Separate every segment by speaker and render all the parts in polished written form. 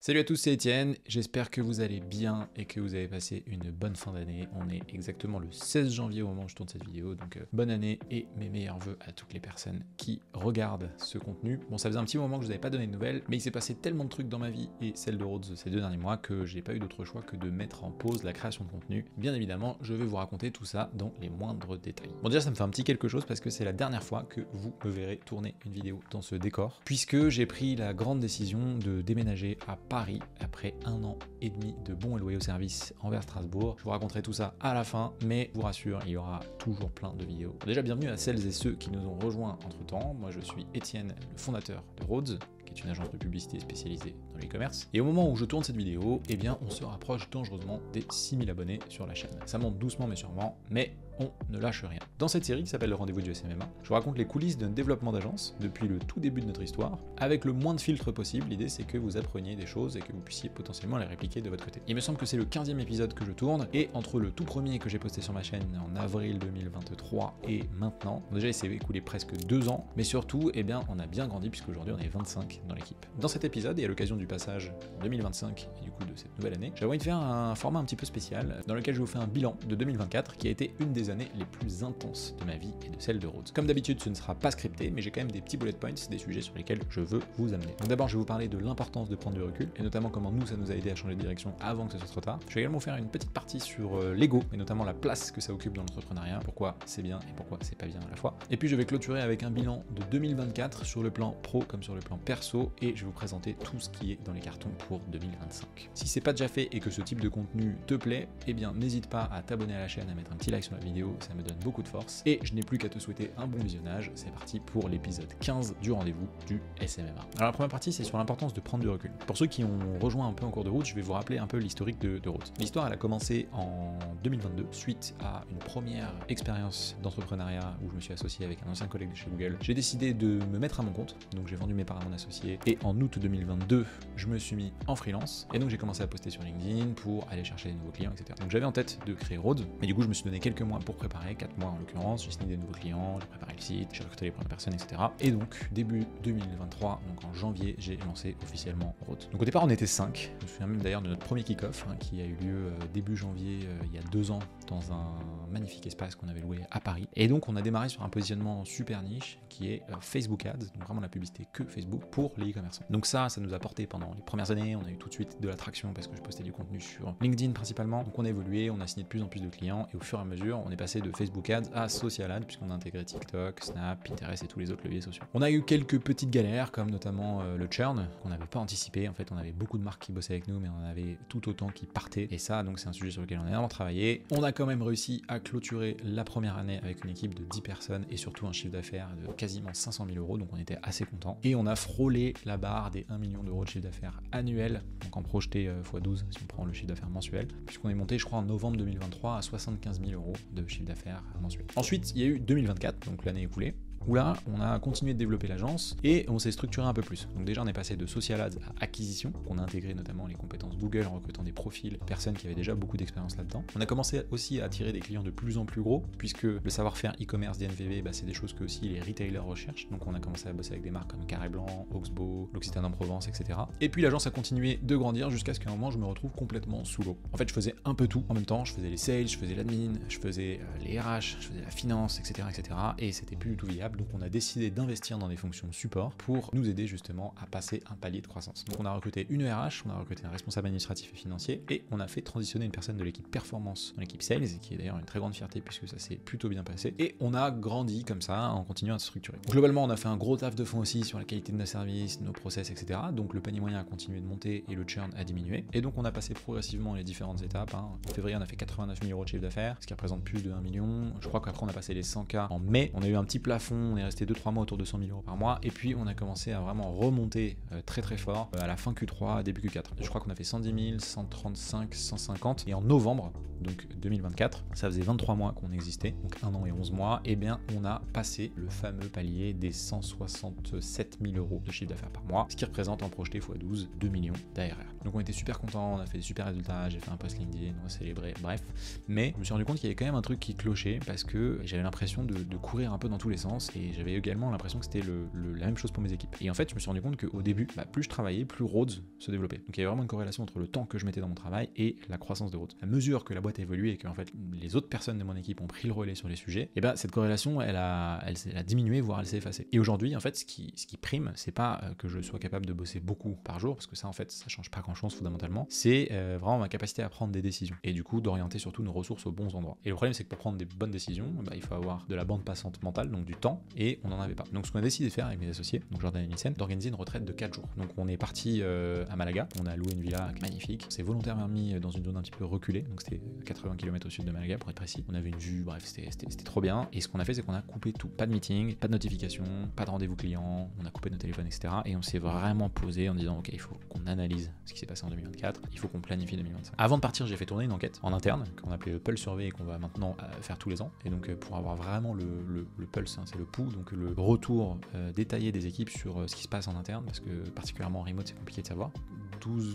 Speaker 1: Salut à tous, c'est Etienne, j'espère que vous allez bien et que vous avez passé une bonne fin d'année. On est exactement le 16 janvier au moment où je tourne cette vidéo, donc bonne année et mes meilleurs vœux à toutes les personnes qui regardent ce contenu. Bon, ça faisait un petit moment que je vous avais pas donné de nouvelles, mais il s'est passé tellement de trucs dans ma vie et celle de Rhodes ces 2 derniers mois que j'ai pas eu d'autre choix que de mettre en pause la création de contenu. Bien évidemment, je vais vous raconter tout ça dans les moindres détails. Bon, déjà ça me fait un petit quelque chose parce que c'est la dernière fois que vous me verrez tourner une vidéo dans ce décor, puisque j'ai pris la grande décision de déménager à Paris après 1 an et demi de bons et loyaux services envers Strasbourg. Je vous raconterai tout ça à la fin, mais je vous rassure, il y aura toujours plein de vidéos. Déjà, bienvenue à celles et ceux qui nous ont rejoints entre temps. Moi, je suis Etienne, le fondateur de Rhodes, qui est une agence de publicité spécialisée dans l'e-commerce. Et au moment où je tourne cette vidéo, eh bien, on se rapproche dangereusement des 6000 abonnés sur la chaîne. Ça monte doucement mais sûrement, mais on ne lâche rien. Dans cette série qui s'appelle le rendez-vous du SMMA, je vous raconte les coulisses d'un développement d'agence depuis le tout début de notre histoire, avec le moins de filtres possible. L'idée c'est que vous appreniez des choses et que vous puissiez potentiellement les répliquer de votre côté. Il me semble que c'est le 15e épisode que je tourne, et entre le tout premier que j'ai posté sur ma chaîne en avril 2023 et maintenant, déjà il s'est écoulé presque 2 ans, mais surtout, eh bien, on a bien grandi puisqu'aujourd'hui on est 25 dans l'équipe. Dans cet épisode, et à l'occasion du passage en 2025 et du coup de cette nouvelle année, j'ai envie de faire un format un petit peu spécial dans lequel je vous fais un bilan de 2024 qui a été une des années les plus intenses de ma vie et de celle de Rhodes. Comme d'habitude, ce ne sera pas scripté, mais j'ai quand même des petits bullet points, des sujets sur lesquels je veux vous amener. Donc d'abord, je vais vous parler de l'importance de prendre du recul, et notamment comment nous, ça nous a aidé à changer de direction avant que ce soit trop tard. Je vais également vous faire une petite partie sur l'ego, et notamment la place que ça occupe dans l'entrepreneuriat, pourquoi c'est bien et pourquoi c'est pas bien à la fois. Et puis je vais clôturer avec un bilan de 2024 sur le plan pro comme sur le plan perso, et je vais vous présenter tout ce qui est dans les cartons pour 2025. Si c'est pas déjà fait et que ce type de contenu te plaît, eh bien n'hésite pas à t'abonner à la chaîne, à mettre un petit like sur la vidéo, ça me donne beaucoup de force, et je n'ai plus qu'à te souhaiter un bon visionnage. C'est parti pour l'épisode 15 du rendez-vous du SMMA. Alors la première partie, c'est sur l'importance de prendre du recul. Pour ceux qui ont rejoint un peu en cours de route, je vais vous rappeler un peu l'historique de Rhodes. L'histoire, elle a commencé en 2022 suite à une première expérience d'entrepreneuriat où je me suis associé avec un ancien collègue de chez Google. J'ai décidé de me mettre à mon compte, donc j'ai vendu mes parts à mon associé, et en août 2022, je me suis mis en freelance, et donc j'ai commencé à poster sur LinkedIn pour aller chercher des nouveaux clients, etc. Donc j'avais en tête de créer Rhodes, mais du coup je me suis donné quelques mois pour préparer, 4 mois en l'occurrence, j'ai signé des nouveaux clients, j'ai préparé le site, j'ai recruté les premières personnes, etc. Et donc début 2023, donc en janvier, j'ai lancé officiellement Rhodes. Donc au départ on était 5, je me souviens même d'ailleurs de notre premier kick-off qui a eu lieu début janvier il y a 2 ans dans un magnifique espace qu'on avait loué à Paris. Et donc on a démarré sur un positionnement super niche qui est Facebook Ads, donc vraiment la publicité que Facebook pour les e-commerçants. Donc ça nous a porté pendant les premières années, on a eu tout de suite de l'attraction parce que je postais du contenu sur LinkedIn principalement. Donc on a évolué, on a signé de plus en plus de clients, et au fur et à mesure on est passé de Facebook Ads à Social Ads puisqu'on a intégré TikTok, Snap, Pinterest et tous les autres leviers sociaux. On a eu quelques petites galères comme notamment le churn qu'on n'avait pas anticipé. En fait on avait beaucoup de marques qui bossaient avec nous, mais on en avait tout autant qui partaient, et ça donc c'est un sujet sur lequel on a énormément travaillé. On a quand même réussi à clôturer la première année avec une équipe de 10 personnes et surtout un chiffre d'affaires de quasiment 500 000 €, donc on était assez contents, et on a frôlé la barre des 1 million € de chiffre d'affaires annuel, donc en projeté x12 si on prend le chiffre d'affaires mensuel, puisqu'on est monté je crois en novembre 2023 à 75 000 € de chiffre d'affaires mensuel. Ensuite il y a eu 2024, donc l'année écoulée, où là, on a continué de développer l'agence et on s'est structuré un peu plus. Donc déjà, on est passé de social ads à acquisition. On a intégré notamment les compétences Google en recrutant des profils de personnes qui avaient déjà beaucoup d'expérience là-dedans. On a commencé aussi à attirer des clients de plus en plus gros, puisque le savoir-faire e-commerce d'INVV, c'est des choses que aussi les retailers recherchent. Donc on a commencé à bosser avec des marques comme Carré Blanc, Oxbow, l'Occitane en Provence, etc. Et puis l'agence a continué de grandir jusqu'à ce qu'à un moment, je me retrouve complètement sous l'eau. En fait, je faisais un peu tout en même temps. Je faisais les sales, je faisais l'admin, je faisais les RH, je faisais la finance, etc., etc. Et c'était plus du tout viable. Donc on a décidé d'investir dans des fonctions support pour nous aider justement à passer un palier de croissance. Donc on a recruté une RH, on a recruté un responsable administratif et financier, et on a fait transitionner une personne de l'équipe performance dans l'équipe sales, qui est d'ailleurs une très grande fierté puisque ça s'est plutôt bien passé, et on a grandi comme ça en continuant à se structurer. Globalement, on a fait un gros taf de fond aussi sur la qualité de nos services, nos process, etc. Donc le panier moyen a continué de monter et le churn a diminué, et donc on a passé progressivement les différentes étapes. En février, on a fait 89 000 € de chiffre d'affaires, ce qui représente plus de 1 million. Je crois qu'après on a passé les 100K en mai, on a eu un petit plafond, on est resté 2-3 mois autour de 100 000 € par mois, et puis on a commencé à vraiment remonter très très fort à la fin Q3, début Q4. Je crois qu'on a fait 110 000, 135, 150, et en novembre, donc 2024, ça faisait 23 mois qu'on existait, donc 1 an et 11 mois, et bien on a passé le fameux palier des 167 000 € de chiffre d'affaires par mois, ce qui représente en projeté x12 2 millions d'ARR. Donc on était super contents, on a fait des super résultats, j'ai fait un post LinkedIn, on a célébré, bref, mais je me suis rendu compte qu'il y avait quand même un truc qui clochait parce que j'avais l'impression de courir un peu dans tous les sens performance et j'avais également l'impression que c'était la même chose pour mes équipes. Et en fait, je me suis rendu compte qu'au début, plus je travaillais, plus Rhodes se développait. Donc il y avait vraiment une corrélation entre le temps que je mettais dans mon travail et la croissance de Rhodes. À mesure que la boîte a évolué et que en fait, les autres personnes de mon équipe ont pris le relais sur les sujets, et cette corrélation, elle a diminué, voire elle s'est effacée. Et aujourd'hui, en fait, ce qui prime, c'est pas que je sois capable de bosser beaucoup par jour, parce que ça, en fait, ça change pas grand-chose fondamentalement. C'est vraiment ma capacité à prendre des décisions et du coup d'orienter surtout nos ressources aux bons endroits. Et le problème, c'est que pour prendre des bonnes décisions, il faut avoir de la bande passante mentale, donc du temps, et on n'en avait pas. Donc ce qu'on a décidé de faire avec mes associés, donc Jordan et Nielsen, d'organiser une retraite de 4 jours. Donc on est parti à Malaga, on a loué une villa magnifique, on s'est volontairement mis dans une zone un petit peu reculée, donc c'était 80 km au sud de Malaga pour être précis. On avait une vue, bref, c'était trop bien. Et ce qu'on a fait, c'est qu'on a coupé tout. Pas de meeting, pas de notification, pas de rendez-vous client, on a coupé nos téléphones, etc. Et on s'est vraiment posé en disant, ok, il faut qu'on analyse ce qui s'est passé en 2024, il faut qu'on planifie 2025. Avant de partir, j'ai fait tourner une enquête en interne, qu'on appelait le Pulse Survey et qu'on va maintenant faire tous les ans. Et donc pour avoir vraiment le pulse, c'est le pouls, donc le retour détaillé des équipes sur ce qui se passe en interne, parce que particulièrement en remote, c'est compliqué de savoir.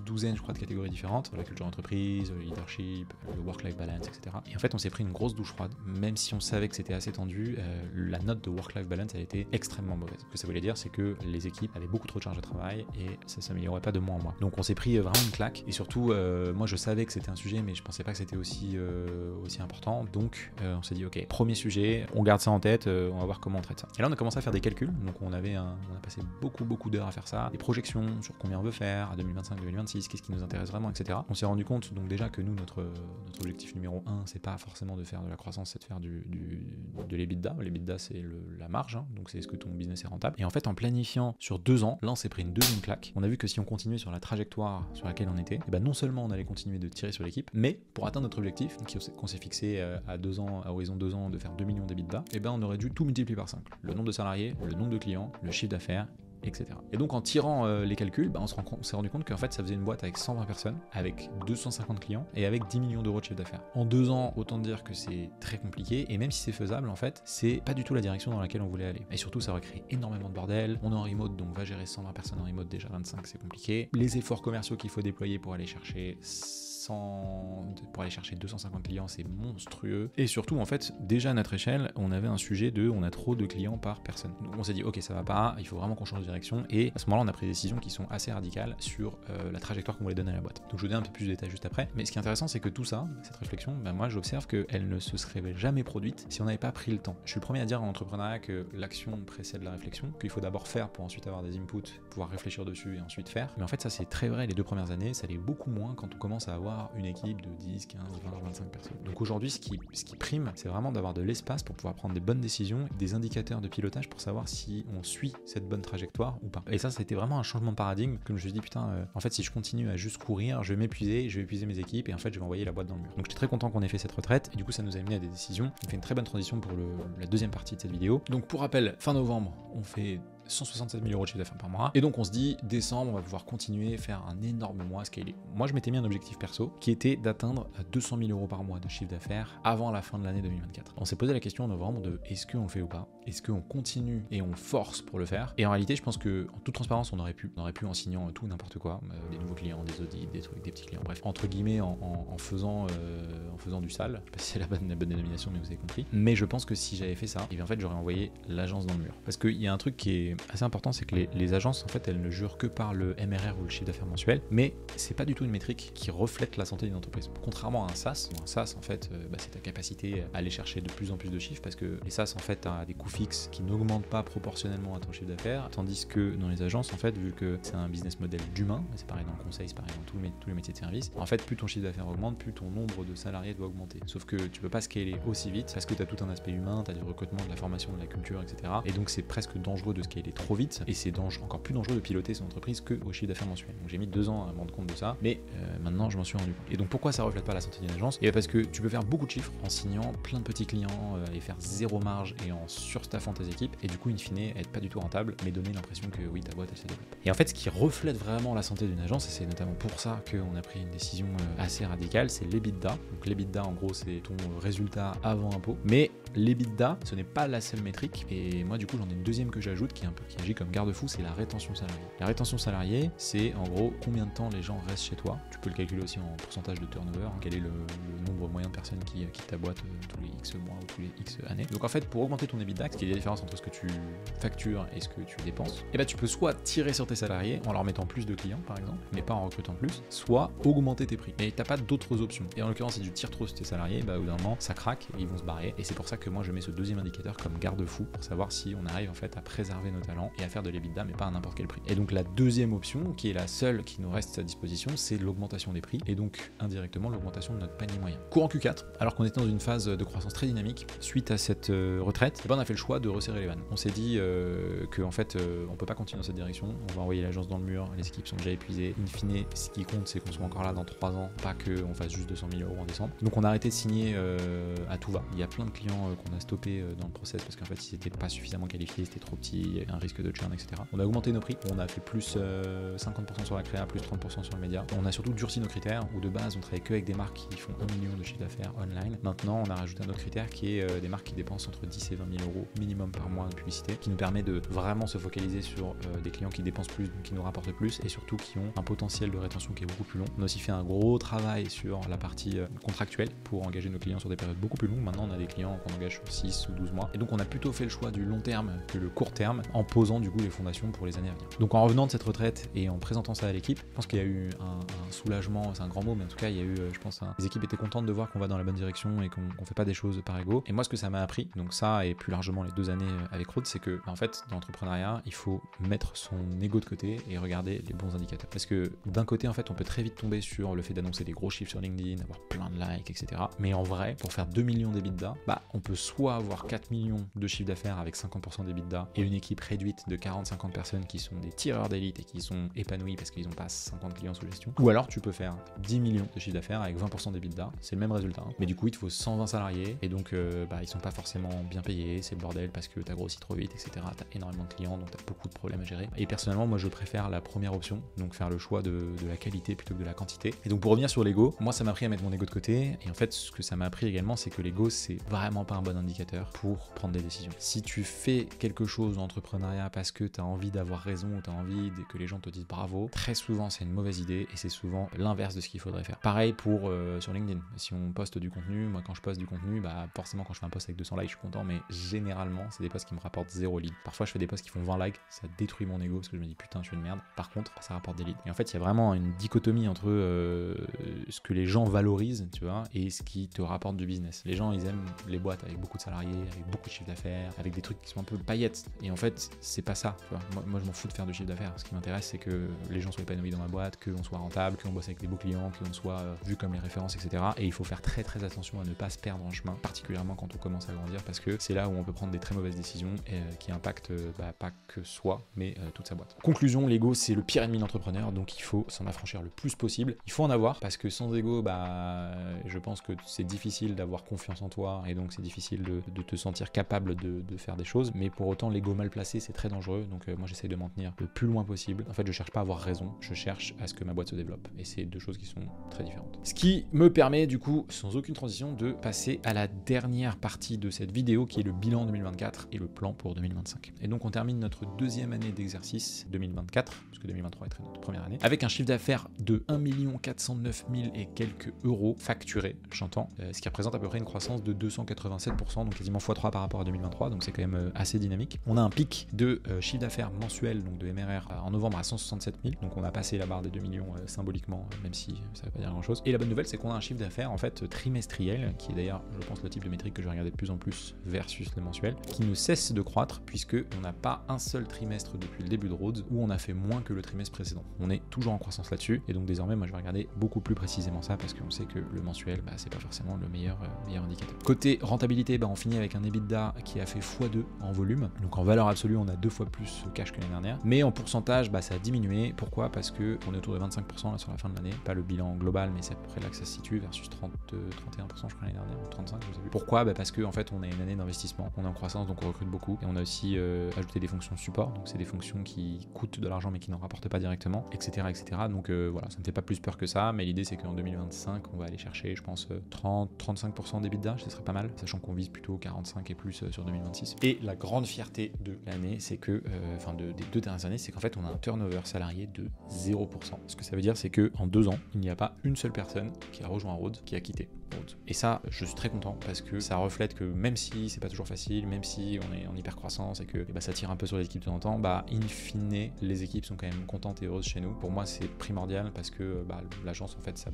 Speaker 1: Douzaine, je crois, de catégories différentes, la culture d'entreprise, le leadership, le work-life balance, etc. Et en fait, on s'est pris une grosse douche froide, même si on savait que c'était assez tendu, la note de work-life balance a été extrêmement mauvaise. Ce que ça voulait dire, c'est que les équipes avaient beaucoup trop de charge de travail et ça s'améliorait pas de mois en mois. Donc on s'est pris vraiment une claque, et surtout, moi je savais que c'était un sujet, mais je pensais pas que c'était aussi important. Donc on s'est dit, ok, premier sujet, on garde ça en tête, on va voir comment on traite ça. Et là, on a commencé à faire des calculs, donc on a passé beaucoup d'heures à faire ça, des projections sur combien on veut faire à 2025, 2026, qu'est-ce qui nous intéresse vraiment, etc. On s'est rendu compte donc déjà que nous, notre objectif numéro 1, c'est pas forcément de faire de la croissance, c'est de faire de l'EBITDA. L'EBITDA, c'est la marge, hein, donc c'est est-ce que ton business est rentable. Et en fait, en planifiant sur 2 ans, là on s'est pris une deuxième claque. On a vu que si on continuait sur la trajectoire sur laquelle on était, non seulement on allait continuer de tirer sur l'équipe, mais pour atteindre notre objectif, qu'on s'est fixé à 2 ans, à horizon 2 ans, de faire 2 millions d'EBITDA, on aurait dû tout multiplier par 5. Le nombre de salariés, le nombre de clients, le chiffre d'affaires, etc. Et donc en tirant les calculs, on s'est rendu compte qu'en fait ça faisait une boîte avec 120 personnes, avec 250 clients et avec 10 millions d'euros de chiffre d'affaires. En 2 ans, autant dire que c'est très compliqué, et même si c'est faisable, en fait, c'est pas du tout la direction dans laquelle on voulait aller. Et surtout, ça aurait créé énormément de bordel. On est en remote, donc va gérer 120 personnes en remote, déjà 25, c'est compliqué. Les efforts commerciaux qu'il faut déployer pour aller chercher 250 clients, c'est monstrueux. Et surtout, en fait, déjà à notre échelle, on avait un sujet on a trop de clients par personne. Donc on s'est dit, ok, ça va pas, il faut vraiment qu'on change de direction. Et à ce moment-là, on a pris des décisions qui sont assez radicales sur la trajectoire qu'on voulait donner à la boîte. Donc je vous donne un peu plus de détails juste après. Mais ce qui est intéressant, c'est que tout ça, cette réflexion, moi j'observe qu'elle ne se serait jamais produite si on n'avait pas pris le temps. Je suis le premier à dire en entrepreneuriat que l'action précède la réflexion, qu'il faut d'abord faire pour ensuite avoir des inputs, pouvoir réfléchir dessus et ensuite faire. Mais en fait, ça c'est très vrai les 2 premières années, ça l'est beaucoup moins quand on commence à avoir une équipe de 10, 15, 20, 25 personnes. Donc aujourd'hui, ce qui prime, c'est vraiment d'avoir de l'espace pour pouvoir prendre des bonnes décisions, des indicateurs de pilotage pour savoir si on suit cette bonne trajectoire ou pas. Et ça, c'était vraiment un changement de paradigme, que je me suis dit, en fait, si je continue à juste courir, je vais m'épuiser, je vais épuiser mes équipes, et en fait, je vais envoyer la boîte dans le mur. Donc j'étais très content qu'on ait fait cette retraite, et du coup, ça nous a amené à des décisions. On fait une très bonne transition pour la deuxième partie de cette vidéo. Donc pour rappel, fin novembre, on fait 167 000 euros de chiffre d'affaires par mois. Et donc on se dit, décembre, on va pouvoir continuer, faire un énorme mois scaler. Moi, je m'étais mis un objectif perso qui était d'atteindre 200 000 euros par mois de chiffre d'affaires avant la fin de l'année 2024. On s'est posé la question en novembre de est-ce qu'on le fait ou pas? Est-ce qu'on continue et on force pour le faire? Et en réalité, je pense que en toute transparence, on aurait pu en signant tout n'importe quoi, des nouveaux clients, des audits, des trucs, des petits clients, bref, entre guillemets, en faisant du sale. Je sais pas si c'est la bonne dénomination, mais vous avez compris. Mais je pense que si j'avais fait ça, et bien en fait, j'aurais envoyé l'agence dans le mur. Parce qu'il y a un truc qui est assez important, c'est que les agences, en fait, elles ne jurent que par le MRR ou le chiffre d'affaires mensuel, mais c'est pas du tout une métrique qui reflète la santé d'une entreprise. Contrairement à un SaaS, en fait, c'est ta capacité à aller chercher de plus en plus de chiffres, parce que les SaaS, en fait, t'as des coûts fixes qui n'augmentent pas proportionnellement à ton chiffre d'affaires, tandis que dans les agences, en fait, vu que c'est un business model d'humain, c'est pareil dans le conseil, c'est pareil dans tous les métiers de service, en fait, plus ton chiffre d'affaires augmente, plus ton nombre de salariés doit augmenter. Sauf que tu peux pas scaler aussi vite, parce que tu as tout un aspect humain, tu as du recrutement, de la formation, de la culture, etc. Et donc c'est presque dangereux de scaler trop vite, et c'est encore plus dangereux de piloter son entreprise que au chiffre d'affaires mensuel. Donc j'ai mis 2 ans à me rendre compte de ça, mais maintenant je m'en suis rendu compte. Et donc pourquoi ça reflète pas la santé d'une agence? Et parce que tu peux faire beaucoup de chiffres en signant plein de petits clients, et faire zéro marge et en surstaffant tes équipes, et du coup in fine être pas du tout rentable, mais donner l'impression que oui, ta boîte elle se développe. Et en fait, ce qui reflète vraiment la santé d'une agence, et c'est notamment pour ça qu'on a pris une décision assez radicale, c'est l'EBITDA. Donc l'EBITDA, en gros, c'est ton résultat avant impôt. Mais l'EBITDA, ce n'est pas la seule métrique, et moi du coup j'en ai une deuxième que j'ajoute, qui est un peu, qui agit comme garde-fou, c'est la rétention salariée. La rétention salariée, c'est en gros combien de temps les gens restent chez toi. Tu peux le calculer aussi en pourcentage de turnover, quel est le nombre moyen de personnes qui quittent ta boîte tous les X mois ou tous les X années. Donc en fait, pour augmenter ton EBITDA, ce qui est la différence entre ce que tu factures et ce que tu dépenses, et tu peux soit tirer sur tes salariés en leur mettant plus de clients par exemple, mais pas en recrutant plus, soit augmenter tes prix. Mais t'as pas d'autres options. Et en l'occurrence, si tu tires trop sur tes salariés, au bout d'un moment, ça craque et ils vont se barrer. Et c'est pour ça que moi je mets ce deuxième indicateur comme garde-fou pour savoir si on arrive en fait à préserver nos talents et à faire de l'EBITDA, mais pas à n'importe quel prix. Et donc la deuxième option, qui est la seule qui nous reste à disposition, c'est l'augmentation des prix et donc indirectement l'augmentation de notre panier moyen. Courant Q4, alors qu'on était dans une phase de croissance très dynamique, suite à cette retraite, on a fait le choix de resserrer les vannes. On s'est dit que en fait on peut pas continuer dans cette direction, on va envoyer l'agence dans le mur, les équipes sont déjà épuisées. In fine, ce qui compte c'est qu'on soit encore là dans 3 ans, pas qu'on fasse juste 200 000 € en décembre. Donc on a arrêté de signer à tout va. Il y a plein de clients qu'on a stoppés dans le process parce qu'en fait ils n'étaient pas suffisamment qualifiés, c'était trop petit, il y avait un risque de churn, etc. On a augmenté nos prix, on a fait plus 50% sur la créa, plus 30% sur le média. On a surtout durci nos critères, où de base on travaillait que avec des marques qui font 1 million de chiffre d'affaires online. Maintenant on a rajouté un autre critère qui est des marques qui dépensent entre 10 et 20 000 € minimum par mois de publicité, qui nous permet de vraiment se focaliser sur des clients qui dépensent plus, donc qui nous rapportent plus et surtout qui ont un potentiel de rétention qui est beaucoup plus long. On a aussi fait un gros travail sur la partie contractuelle pour engager nos clients sur des périodes beaucoup plus longues. Maintenant on a des clients qu'on engage sur 6 ou 12 mois et donc on a plutôt fait le choix du long terme que le court terme en posant du coup les fondations pour les années à venir. Donc en revenant de cette retraite et en présentant ça à l'équipe, je pense qu'il y a eu un soulagement, c'est un grand mot, mais en tout cas il y a eu, je pense, les équipes étaient contentes de voir qu'on va dans la bonne direction et qu'on fait pas des choses par ego. Et moi ce que ça m'a appris, donc ça et plus largement les 2 années avec Rhodes, c'est que en fait dans l'entrepreneuriat il faut mettre son ego de côté et regarder les bons indicateurs. Parce que d'un côté en fait on peut très vite tomber sur le fait d'annoncer des gros chiffres sur LinkedIn, avoir plein de likes, etc. Mais en vrai, pour faire 2 millions d'EBITDA, on peut soit avoir 4 millions de chiffre d'affaires avec 50% d'EBITDA et une équipe réduite de 40-50 personnes qui sont des tireurs d'élite et qui sont épanouis parce qu'ils n'ont pas 50 clients sous gestion. Ou alors tu peux faire 10 millions de chiffre d'affaires avec 20% d'EBITDA, c'est le même résultat. Mais du coup il te faut 120 salariés et donc ils sont pas forcément bien payés, c'est le bordel parce que t'as grossi trop vite, etc. T'as énormément de clients donc t'as beaucoup de problèmes à gérer. Et personnellement moi je préfère la première option, donc faire le choix de la qualité plutôt que de la quantité. Et donc pour revenir sur l'ego, moi ça m'a appris à mettre mon ego de côté et en fait ce que ça m'a appris également c'est que l'ego c'est vraiment pas un bon indicateur pour prendre des décisions. Si tu fais quelque chose dans l'entrepreneuriat parce que tu as envie d'avoir raison ou tu as envie que les gens te disent bravo, très souvent c'est une mauvaise idée et c'est souvent l'inverse de ce qu'il faudrait faire. Pareil pour sur LinkedIn, si on poste du contenu, moi quand je poste du contenu, forcément quand je fais un post avec 200 likes je suis content, mais généralement c'est des posts qui me rapportent 0 lead. Parfois je fais des posts qui font 20 likes, ça détruit mon ego parce que je me dis putain je suis une merde. Par contre ça rapporte des leads. Et en fait il y a vraiment une dichotomie entre ce que les gens valorisent, tu vois, et ce qui te rapporte du business. Les gens ils aiment les boîtes avec beaucoup de salariés, avec beaucoup de chiffre d'affaires, avec des trucs qui sont un peu paillettes. Et en fait c'est pas ça, tu vois. Moi je m'en fous de faire du chiffre d'affaires. Ce qui m'intéresse c'est que les gens soient épanouis dans ma boîte, qu'on soit rentable, qu'on bosse avec des beaux clients, qu'on soit vu comme les références, etc. Et il faut faire très très attention à ne pas se perdre en chemin, particulièrement quand on commence à grandir, parce que c'est là où on peut prendre des très mauvaises décisions qui impactent pas que soi, mais toute sa boîte. Conclusion, l'ego c'est le pire ennemi d'entrepreneur, donc il faut s'en affranchir le plus possible. Il faut en avoir, parce que sans ego, je pense que c'est difficile d'avoir confiance en toi, et donc c'est difficile de te sentir capable de faire des choses, mais pour autant l'ego mal placé c'est très dangereux, donc moi j'essaie de m'en tenir le plus loin possible. En fait je cherche pas à avoir raison, je cherche à ce que ma boîte se développe, et c'est deux choses qui sont très différentes. Ce qui me permet du coup, sans aucune transition, de passer à la dernière partie de cette vidéo qui est le bilan 2024 et le plan pour 2025. Et donc on termine notre deuxième année d'exercice 2024, parce que 2023 est notre première année, avec un chiffre d'affaires de 1 409 000 et quelques euros facturés, j'entends, ce qui représente à peu près une croissance de 287%, donc quasiment x3 par rapport à 2023, donc c'est quand même assez dynamique. On a un pic de chiffre d'affaires mensuel, donc de MRR, en novembre à 167 000, donc on a passé la barre des 2 millions symboliquement, même si ça ne veut pas dire grand chose. Et la bonne nouvelle, c'est qu'on a un chiffre d'affaires en fait trimestriel, qui est d'ailleurs, je pense, le type de métrique que je vais regarder de plus en plus versus le mensuel, qui ne cesse de croître, puisque on n'a pas un seul trimestre depuis le début de Rhodes où on a fait moins que le trimestre précédent. On est toujours en croissance là-dessus, et donc désormais, moi je vais regarder beaucoup plus précisément ça, parce qu'on sait que le mensuel, c'est pas forcément le meilleur indicateur. Côté rentabilité, on finit avec un EBITDA qui a fait x2 en volume, donc en valeur absolue, on a 2 fois plus cash que l'année dernière, mais en pourcentage, ça a diminué. Pourquoi? Parce que on est autour de 25% là sur la fin de l'année, pas le bilan global, mais c'est à peu près là que ça se situe, versus 31% je crois l'année dernière, ou 35%, je sais plus. Pourquoi? Parce que en fait on a une année d'investissement, on est en croissance, donc on recrute beaucoup, et on a aussi ajouté des fonctions support, donc c'est des fonctions qui coûtent de l'argent mais qui n'en rapportent pas directement, etc. Donc voilà, ça me fait pas plus peur que ça, mais l'idée c'est qu'en 2025 on va aller chercher, je pense, 30-35% d'EBITDA, ce serait pas mal, sachant qu'on vise plutôt 45 et plus sur 2026. Et la grande fierté de l'année années, c'est que, des 2 dernières années, c'est qu'en fait on a un turnover salarié de 0%. Ce que ça veut dire, c'est qu'en 2 ans, il n'y a pas une seule personne qui a rejoint Rhodes qui a quitté Rhodes. Et ça, je suis très content parce que ça reflète que même si c'est pas toujours facile, même si on est en hyper croissance et que ça tire un peu sur les équipes de temps en temps, in fine, les équipes sont quand même contentes et heureuses chez nous. Pour moi, c'est primordial parce que l'agence, en fait, ça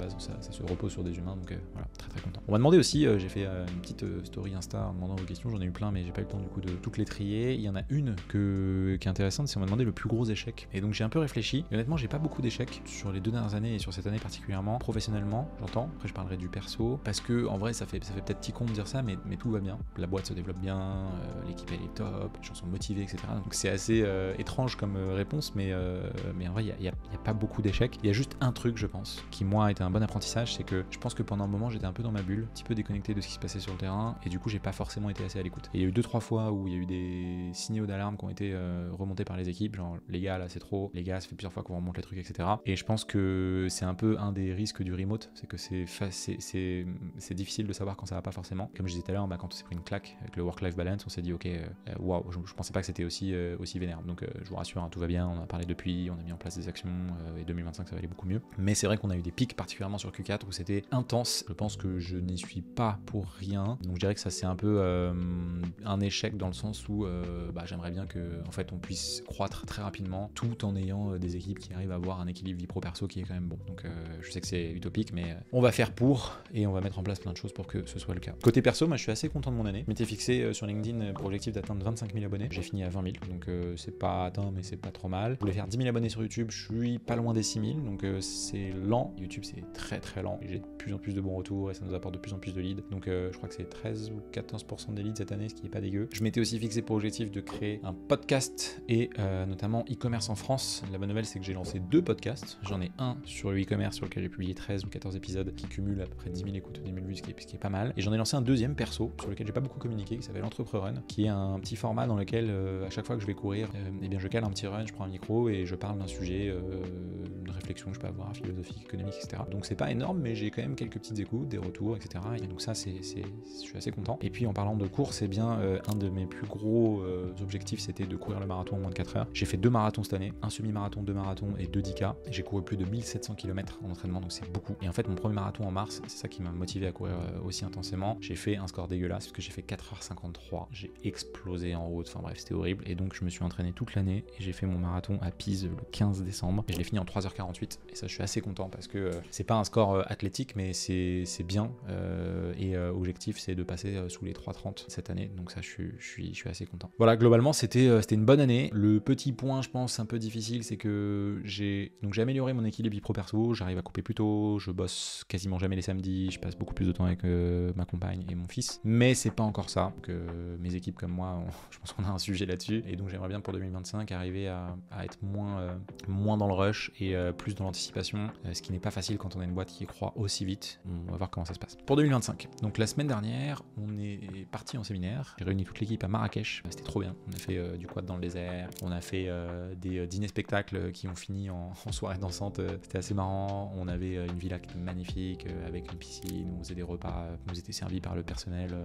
Speaker 1: se repose sur des humains, donc voilà, très très content. On m'a demandé aussi, j'ai fait une petite story Insta en demandant vos questions, j'en ai eu plein, mais j'ai pas eu le temps du coup de toutes les trier. Il y en a une qui est intéressante, c'est on m'a demandé le plus gros échec. Et donc j'ai un peu réfléchi. Et honnêtement, j'ai pas beaucoup d'échecs sur les 2 dernières années et sur cette année particulièrement. Professionnellement, j'entends. Après, je parlerai du perso parce que en vrai, ça fait peut-être petit con de dire ça, mais tout va bien. La boîte se développe bien, l'équipe elle est top, les gens sont motivés, etc. Donc c'est assez étrange comme réponse, mais en vrai, il y a pas beaucoup d'échecs. Il y a juste un truc, je pense, qui moi a été un bon apprentissage, c'est que je pense que pendant un moment, j'étais un peu dans ma bulle, un petit peu déconnecté de ce qui se passait sur le terrain, et du coup, j'ai pas forcément été assez à l'écoute. Et il y a eu 2-3 fois où il y a eu des signaux d'alarme qui ont été remontés par les équipes, genre les gars là c'est trop, les gars ça fait plusieurs fois qu'on remonte les trucs, etc. Et je pense que c'est un peu un des risques du remote, c'est que c'est difficile de savoir quand ça va pas forcément. Comme je disais tout à l'heure, quand on s'est pris une claque avec le work-life balance, on s'est dit ok, waouh, je pensais pas que c'était aussi vénère. Donc je vous rassure, hein, tout va bien, on en a parlé depuis, on a mis en place des actions, et 2025 ça va aller beaucoup mieux. Mais c'est vrai qu'on a eu des pics, particulièrement sur Q4 où c'était intense. Je pense que je n'y suis pas pour rien. Donc je dirais que ça c'est un peu un échec dans le sens où j'aimerais bien que en fait on puisse croître très rapidement tout en ayant des équipes qui arrivent à avoir un équilibre vie pro perso qui est quand même bon. Donc je sais que c'est utopique, mais on va faire pour et on va mettre en place plein de choses pour que ce soit le cas. Côté perso, moi je suis assez content de mon année. Je m'étais fixé sur LinkedIn pour objectif d'atteindre 25 000 abonnés. J'ai fini à 20 000, donc c'est pas atteint mais c'est pas trop mal. Je voulais faire 10 000 abonnés sur YouTube, je suis pas loin des 6 000, donc c'est lent. YouTube c'est très très lent. J'ai de plus en plus de bons retours et ça nous apporte de plus en plus de leads. Donc je crois que c'est 13 ou 14% des leads cette année, ce qui est pas dégueu. Je m'étais aussi fixé pour objectif de créer un podcast et notamment e-commerce en France. La bonne nouvelle c'est que j'ai lancé 2 podcasts. J'en ai un sur le e-commerce sur lequel j'ai publié 13 ou 14 épisodes qui cumulent à peu près 10 000 écoutes au 10 000 vues, ce qui est pas mal. Et j'en ai lancé un deuxième perso sur lequel j'ai pas beaucoup communiqué qui s'appelle Entrepreneur Run, qui est un petit format dans lequel à chaque fois que je vais courir, je cale un petit run, je prends un micro et je parle d'un sujet, une réflexion que je peux avoir, philosophique, économique, etc. Donc c'est pas énorme, mais j'ai quand même quelques petites écoutes, des retours, etc. Et donc ça, je suis assez content. Et puis en parlant de course, c'est bien un de mes plus gros objectifs, c'était de courir le marathon en moins de 4 heures. J'ai fait 2 marathons cette année, un semi-marathon, 2 marathons et 2 10K. Et j'ai couru plus de 1700 km en entraînement, donc c'est beaucoup. Et en fait, mon premier marathon en mars, c'est ça qui m'a motivé à courir aussi intensément. J'ai fait un score dégueulasse parce que j'ai fait 4h53. J'ai explosé en route. Enfin bref, c'était horrible. Et donc je me suis entraîné toute l'année et j'ai fait mon marathon à Pise le 15 décembre. Et je l'ai fini en 3h48. Et ça, je suis assez content parce que c'est pas un score athlétique, mais c'est bien. Objectif, c'est de passer sous les 3h30 cette année. Donc ça, je suis assez content. Voilà, globalement, c'était une bonne année. Le petit point, je pense, un peu difficile, c'est que j'ai amélioré mon équilibre vie pro perso. J'arrive à couper plus tôt. Je bosse quasiment jamais les samedis. Je passe beaucoup plus de temps avec ma compagne et mon fils. Mais c'est pas encore ça. Que mes équipes comme moi, je pense qu'on a un sujet là-dessus. Et donc j'aimerais bien pour 2025 arriver à être moins dans le rush et plus dans l'anticipation. Ce qui n'est pas facile quand on a une boîte qui croît aussi vite. On va voir comment ça se passe. Pour 2025. Donc la semaine dernière, on est parti en séminaire. J'ai réuni toute l'équipe à Marrakech. C'était trop bien. On a fait du quad dans le désert. On a fait des dîners-spectacles qui ont fini en soirée dansante. C'était assez marrant. On avait une villa qui était magnifique avec une piscine. On faisait des repas qui nous étaient servis par le personnel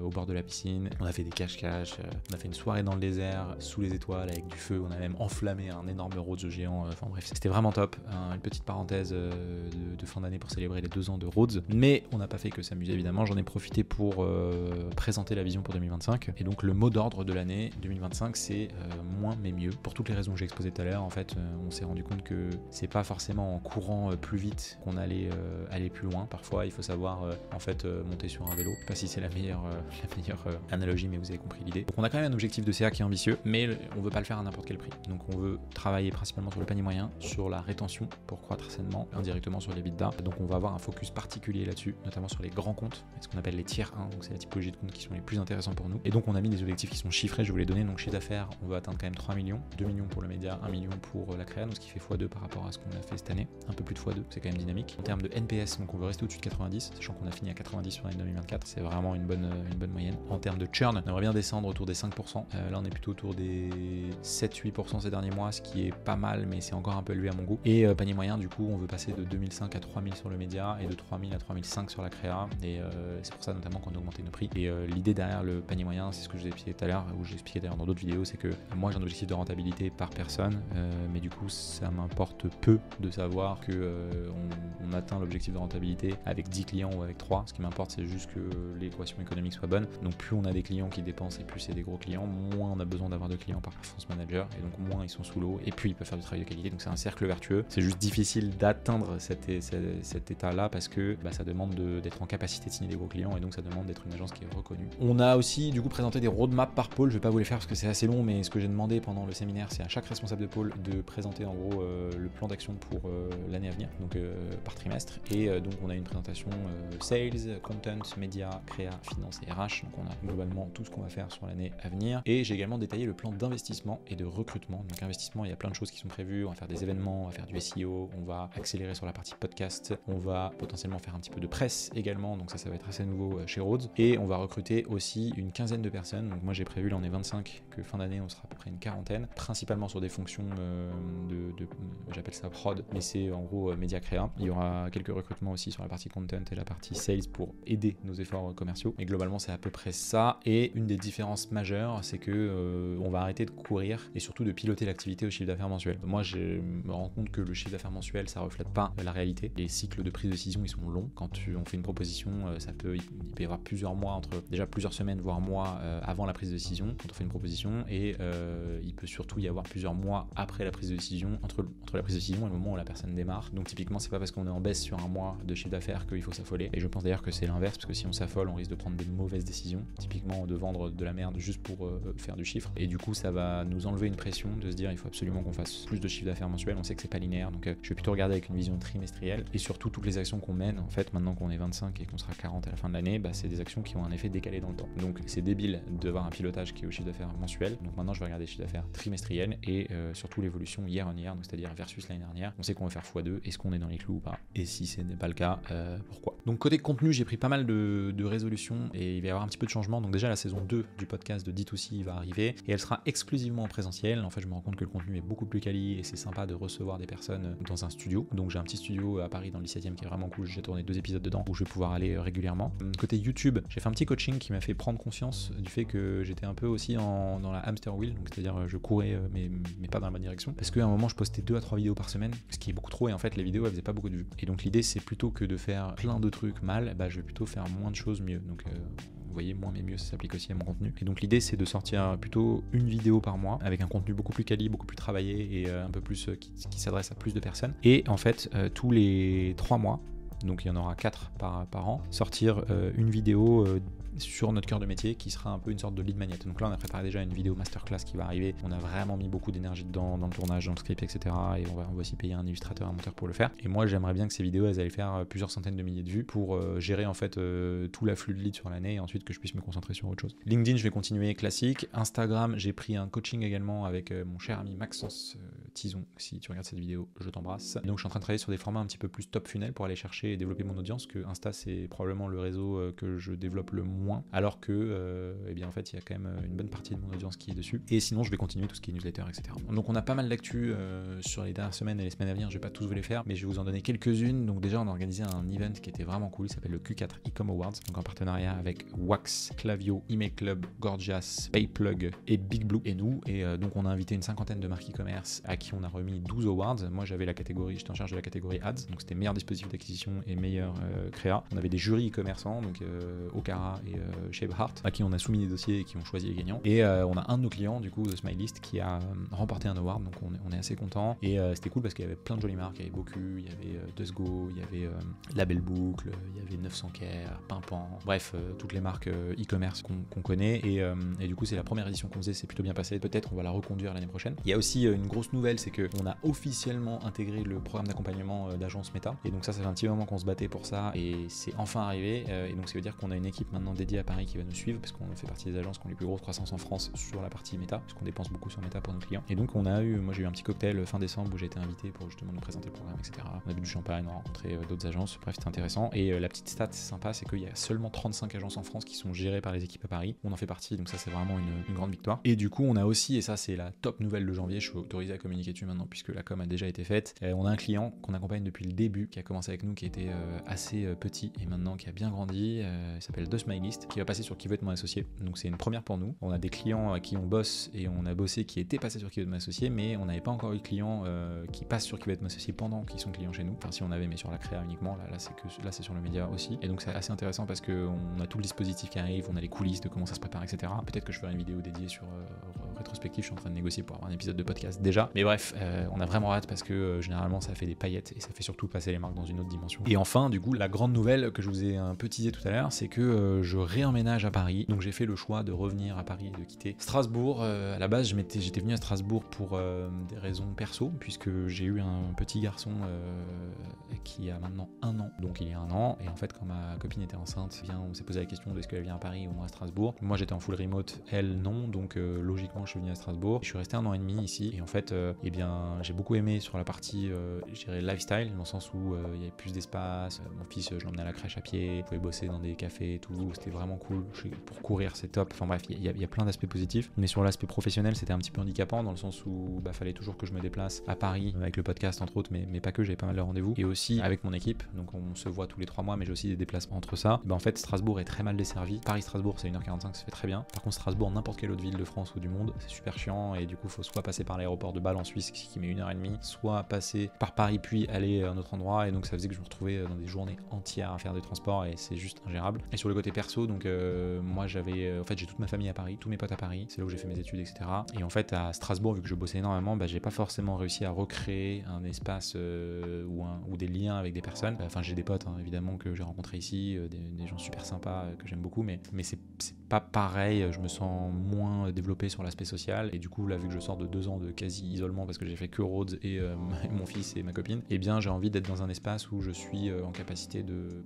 Speaker 1: au bord de la piscine. On a fait des cache-cache. On a fait une soirée dans le désert sous les étoiles avec du feu. On a même enflammé un énorme Rhodes géant. Enfin bref, c'était vraiment top. Une petite parenthèse de fin d'année pour célébrer les 2 ans de Rhodes. Mais on n'a pas fait que s'amuser évidemment. J'en ai profité pour présenter la vision pour 2025. Et donc le mot d'ordre de l'année 2025, c'est moins mais mieux. Pour toutes les raisons que j'ai exposées tout à l'heure, en fait, on s'est rendu compte que c'est pas forcément en courant plus vite qu'on allait aller plus loin. Parfois, il faut savoir monter sur un vélo. Je sais pas si c'est la meilleure analogie, mais vous avez compris l'idée. Donc on a quand même un objectif de CA qui est ambitieux, mais on veut pas le faire à n'importe quel prix. Donc on veut travailler principalement sur le panier moyen, sur la rétention pour croître sainement, indirectement sur les EBITDA. Donc on va avoir un focus particulier là-dessus, notamment sur les grands comptes, ce qu'on appelle les tiers 1, donc c'est la typologie de comptes qui sont les plus intéressants pour nous. Et donc on a mis des objectifs qui sont chiffrés, je vous les donner. Donc chiffre d'affaires, on veut atteindre quand même 3 millions, 2 millions pour le média, 1 million pour la créa, donc ce qui fait x2 par rapport à ce qu'on a fait cette année, un peu plus de x2, c'est quand même dynamique. En termes de NPS, donc on veut rester au-dessus de 90, 90, sachant qu'on a fini à 90 sur l'année 2024, c'est vraiment une bonne moyenne. En termes de churn, on aimerait bien descendre autour des 5%, là on est plutôt autour des 7-8% ces derniers mois, ce qui est pas mal, mais c'est encore un peu élevé à mon goût. Et panier moyen, du coup, on veut passer de 2005 à 3000 sur le média et de 3000 à 3005 sur la créa, et c'est pour ça notamment qu'on a augmenté nos prix. Et l'idée derrière le panier moyen, c'est ce que je vous ai expliqué tout à l'heure, ou j'ai expliqué d'ailleurs dans d'autres vidéos, c'est que moi j'ai un objectif de rentabilité par personne, mais du coup ça m'importe peu de savoir que on atteint l'objectif de rentabilité avec 10 clients ou avec 3. Ce qui m'importe, c'est juste que l'équation économique soit bonne. Donc plus on a des clients qui dépensent et plus c'est des gros clients, moins on a besoin d'avoir de clients par performance manager, et donc moins ils sont sous l'eau, et puis ils peuvent faire du travail de qualité. Donc c'est un cercle vertueux. C'est juste difficile d'atteindre cet état-là parce que ça demande d'être en capacité de signer des gros clients, et donc ça demande d'être une agence qui est reconnue. On a aussi du coup présenté des roadmaps par pôle. Je vais pas vous les faire parce que c'est assez long, mais ce que j'ai demandé pendant le séminaire, c'est à chaque responsable de pôle de présenter en gros le plan d'action pour l'année à venir, donc par trimestre. Et donc on a une présentation sales, content, média, créa, finance et RH. Donc on a globalement tout ce qu'on va faire sur l'année à venir. Et j'ai également détaillé le plan d'investissement et de recrutement. Donc investissement, il y a plein de choses qui sont prévues. On va faire des événements, on va faire du SEO, on va accélérer sur la partie podcast, on va potentiellement faire un petit peu de presse également. Donc ça va être assez nouveau chez Rhodes. Et on va recruter aussi une quinzaine de personnes. Donc moi j'ai prévu, là on est 25, que fin d'année on sera à peu près une quarantaine, principalement sur des fonctions j'appelle ça prod, mais c'est en gros média créa. Il y aura quelques recrutements aussi sur la partie content et la partie sales pour aider nos efforts commerciaux, mais globalement c'est à peu près ça. Et une des différences majeures, c'est que on va arrêter de courir et surtout de piloter l'activité au chiffre d'affaires mensuel. Moi je me rends compte que le chiffre d'affaires mensuel, ça reflète pas la réalité. Les cycles de prise de décision, ils sont longs. Quand on fait une proposition, il peut y avoir plusieurs mois, déjà plusieurs semaines voire mois avant la prise de décision quand on fait une proposition, et il peut surtout y avoir plusieurs mois après la prise de décision, entre la prise de décision et le moment où la personne démarre. Donc typiquement c'est pas parce qu'on est en baisse sur un mois de chiffre d'affaires qu'il faut s'affoler, et je pense d'ailleurs que c'est l'inverse, parce que si on s'affole, on risque de prendre des mauvaises décisions, typiquement de vendre de la merde juste pour faire du chiffre, et du coup ça va nous enlever une pression de se dire il faut absolument qu'on fasse plus de chiffre d'affaires mensuel. On sait que c'est pas linéaire, donc je vais plutôt regarder avec une vision trimestrielle, et surtout toutes les actions qu'on mène, en fait maintenant qu'on est 25 et qu'on sera 40 à la fin de l'année, c'est des actions qui ont un effet décalé dans le temps. Donc c'est débile d'avoir un pilotage qui est au chiffre d'affaires mensuel. Donc maintenant je vais regarder le chiffre d'affaires trimestriel et surtout l'évolution year on year, donc c'est-à-dire versus l'année dernière. On sait qu'on va faire x2, est-ce qu'on est dans les clous ou pas, et si ce n'est pas le cas, pourquoi. Donc côté contenu, j'ai pris pas mal de résolutions et il va y avoir un petit peu de changement. Donc déjà la saison 2 du podcast de D2C va arriver et elle sera exclusivement en présentiel. En fait je me rends compte que le contenu est beaucoup plus quali et c'est sympa de recevoir des personnes dans un studio. Donc j'ai un petit studio à Paris dans le 17e qui est vraiment cool, j'ai tourné 2 épisodes dedans où je vais pouvoir aller régulièrement. Côté YouTube, j'ai fait un petit coaching qui m'a fait prendre conscience du fait que j'étais un peu aussi dans la hamster wheel, donc c'est-à-dire je courais mais pas dans la bonne direction, parce qu'à un moment je postais 2 à 3 vidéos par semaine, ce qui est beaucoup trop, et en fait les vidéos elles faisaient pas beaucoup de vues. Et donc l'idée c'est plutôt que de faire plein de trucs mal, je vais plutôt faire moins de choses mieux. Donc vous voyez, moins mais mieux, ça s'applique aussi à mon contenu. Et donc l'idée c'est de sortir plutôt une vidéo par mois avec un contenu beaucoup plus quali, beaucoup plus travaillé et un peu plus qui s'adresse à plus de personnes. Et en fait tous les 3 mois, donc il y en aura 4 par an, sortir une vidéo sur notre cœur de métier qui sera un peu une sorte de lead magnet. Donc là on a préparé déjà une vidéo masterclass qui va arriver, on a vraiment mis beaucoup d'énergie dedans, dans le tournage, dans le script, etc. Et on va aussi payer un illustrateur, un monteur pour le faire. Et moi j'aimerais bien que ces vidéos elles allaient faire plusieurs centaines de milliers de vues pour gérer en fait tout l'afflux de leads sur l'année, et ensuite que je puisse me concentrer sur autre chose. LinkedIn je vais continuer classique. Instagram j'ai pris un coaching également avec mon cher ami Maxence Tison. Si tu regardes cette vidéo, je t'embrasse. Et donc je suis en train de travailler sur des formats un petit peu plus top funnel pour aller chercher et développer mon audience, que Insta c'est probablement le réseau que je développe le moins, alors que eh bien en fait il y a quand même une bonne partie de mon audience qui est dessus. Et sinon je vais continuer tout ce qui est newsletter, etc. Donc on a pas mal d'actu sur les dernières semaines et les semaines à venir. Je vais pas tous vous les faire, mais je vais vous en donner quelques-unes. Donc déjà on a organisé un event qui était vraiment cool, il s'appelle le Q4 Ecom Awards, donc en partenariat avec Wax, Klaviyo, Email Club, Gorgias, Payplug et Big Blue et nous. Et donc on a invité une cinquantaine de marques e-commerce à qui on a remis 12 awards. Moi j'avais j'étais en charge de la catégorie ads, donc c'était meilleur dispositif d'acquisition et meilleur créa. On avait des jurys e-commerçants, donc Okara et Shapeheart, à qui on a soumis des dossiers et qui ont choisi les gagnants. Et on a un de nos clients du coup de Smilist qui a remporté un award, donc on est assez content. Et c'était cool parce qu'il y avait plein de jolies marques, il y avait Boku, il y avait Dusgo, il y avait La Belle Boucle, il y avait 900 Care, Pimpan, bref toutes les marques e-commerce qu'on connaît. Et du coup c'est la première édition qu'on faisait, c'est plutôt bien passé. Peut-être on va la reconduire l'année prochaine. Il y a aussi une grosse nouvelle nouvelle, c'est qu'on a officiellement intégré le programme d'accompagnement d'agence Meta. Et donc ça fait un petit moment qu'on se battait pour ça et c'est enfin arrivé. Et donc ça veut dire qu'on a une équipe maintenant dédiée à Paris qui va nous suivre parce qu'on fait partie des agences qui ont les plus grosses croissances en France sur la partie Meta, parce qu'on dépense beaucoup sur Meta pour nos clients. Et donc moi j'ai eu un petit cocktail fin décembre où j'ai été invité pour justement nous présenter le programme, etc. On a bu du champagne, on a rencontré d'autres agences, bref c'était intéressant. Et la petite stat sympa, c'est qu'il y a seulement 35 agences en France qui sont gérées par les équipes à Paris. On en fait partie, donc ça c'est vraiment une grande victoire. Et du coup on a aussi, et ça c'est la top nouvelle de janvier, je suis autorisé à communiquer dessus maintenant puisque la com a déjà été faite, on a un client qu'on accompagne depuis le début, qui a commencé avec nous, qui était assez petit et maintenant qui a bien grandi, il s'appelle The Smileyst, qui va passer sur Qui veut être mon associé. Donc c'est une première pour nous. On a des clients à qui on bosse et on a bossé qui étaient passés sur Qui veut être mon associé, mais on n'avait pas encore eu de clients qui passent sur Qui veut être mon associé pendant qu'ils sont clients chez nous. Enfin si on avait, mais sur la créa uniquement, là c'est sur le média aussi. Et donc c'est assez intéressant parce qu'on a tout le dispositif qui arrive, on a les coulisses de comment ça se prépare, etc. Peut-être que je ferai une vidéo dédiée sur rétrospective, je suis en train de négocier pour avoir un épisode de podcast déjà. Mais bref, on a vraiment hâte parce que généralement ça fait des paillettes et ça fait surtout passer les marques dans une autre dimension. Et enfin, du coup, la grande nouvelle que je vous ai un peu teasé tout à l'heure, c'est que je réemménage à Paris. Donc j'ai fait le choix de revenir à Paris et de quitter Strasbourg. À la base, j'étais venu à Strasbourg pour des raisons perso, puisque j'ai eu un petit garçon qui a maintenant 1 an. Donc il y a 1 an. Et en fait, quand ma copine était enceinte, on s'est posé la question de est-ce qu'elle vient à Paris ou moi à Strasbourg. Moi j'étais en full remote, elle non. Donc logiquement, je suis venu à Strasbourg. Je suis resté 1 an et demi ici. Et en fait, j'ai beaucoup aimé sur la partie, je dirais, lifestyle, dans le sens où il y avait plus d'espace. Mon fils, je l'emmenais à la crèche à pied. Je pouvais bosser dans des cafés et tout. C'était vraiment cool. Pour courir, c'est top. Enfin bref, il y a plein d'aspects positifs. Mais sur l'aspect professionnel, c'était un petit peu handicapant dans le sens où fallait toujours que je me déplace à Paris avec le podcast entre autres, mais pas que, j'avais pas mal de rendez-vous. Et aussi avec mon équipe. Donc on se voit tous les 3 mois, mais j'ai aussi des déplacements entre ça. En fait, Strasbourg est très mal desservi. Paris-Strasbourg, c'est 1h45, ça fait très bien. Par contre, Strasbourg, n'importe quelle autre ville de France ou du monde, c'est super chiant. Et du coup, il faut soit passer par l'aéroport de Bâle en Suisse, qui met 1h30, soit passer par Paris puis aller à un autre endroit. Et donc ça faisait que je me retrouvais dans des journées entières à faire des transports et c'est juste ingérable. Et sur le côté perso, donc moi j'avais, en fait j'ai toute ma famille à Paris, tous mes potes à Paris, c'est là où j'ai fait mes études, etc. Et en fait à Strasbourg, vu que je bossais énormément, j'ai pas forcément réussi à recréer un espace ou des liens avec des personnes. Enfin j'ai des potes évidemment que j'ai rencontrés ici, des gens super sympas que j'aime beaucoup, mais c'est pas pareil, je me sens moins développé sur l'aspect social. Et du coup là, vu que je sors de 2 ans de quasi isolement parce que j'ai fait que Rhodes et mon fils et ma copine, et bien j'ai envie d'être dans un espace où je suis en capacité de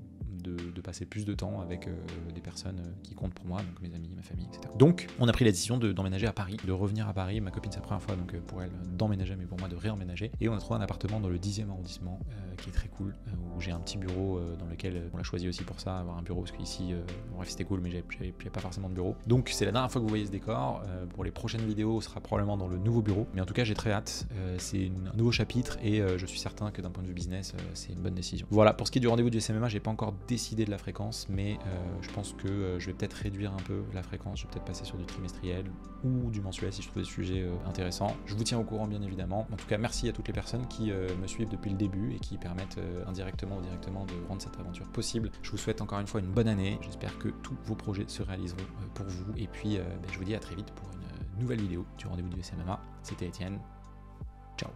Speaker 1: passer plus de temps avec des personnes qui comptent pour moi, donc mes amis, ma famille, etc. Donc on a pris la décision d'emménager à Paris, de revenir à Paris. Ma copine c'est la première fois, donc pour elle d'emménager, mais pour moi de réemménager. Et on a trouvé un appartement dans le 10e arrondissement qui est très cool, où j'ai un petit bureau dans lequel on l'a choisi aussi pour ça, avoir un bureau, parce qu'ici, bref c'était cool, mais j'avais pas forcément de bureau. Donc c'est la dernière fois que vous voyez ce décor. Pour les prochaines vidéos, ce sera probablement dans le nouveau bureau, mais en tout cas j'ai très hâte. C'est un nouveau chapitre et je suis certain que d'un point de vue business, c'est une bonne décision. Voilà, pour ce qui est du rendez-vous du SMMA, j'ai pas encore décidé de la fréquence, mais je pense que je vais peut-être réduire un peu la fréquence, je vais peut-être passer sur du trimestriel ou du mensuel si je trouve des sujets intéressants. Je vous tiens au courant bien évidemment. En tout cas, merci à toutes les personnes qui me suivent depuis le début et qui permettent indirectement ou directement de rendre cette aventure possible. Je vous souhaite encore une fois une bonne année. J'espère que tous vos projets se réaliseront pour vous. Et puis, je vous dis à très vite pour une nouvelle vidéo du rendez-vous du SMMA. C'était Étienne. Ciao.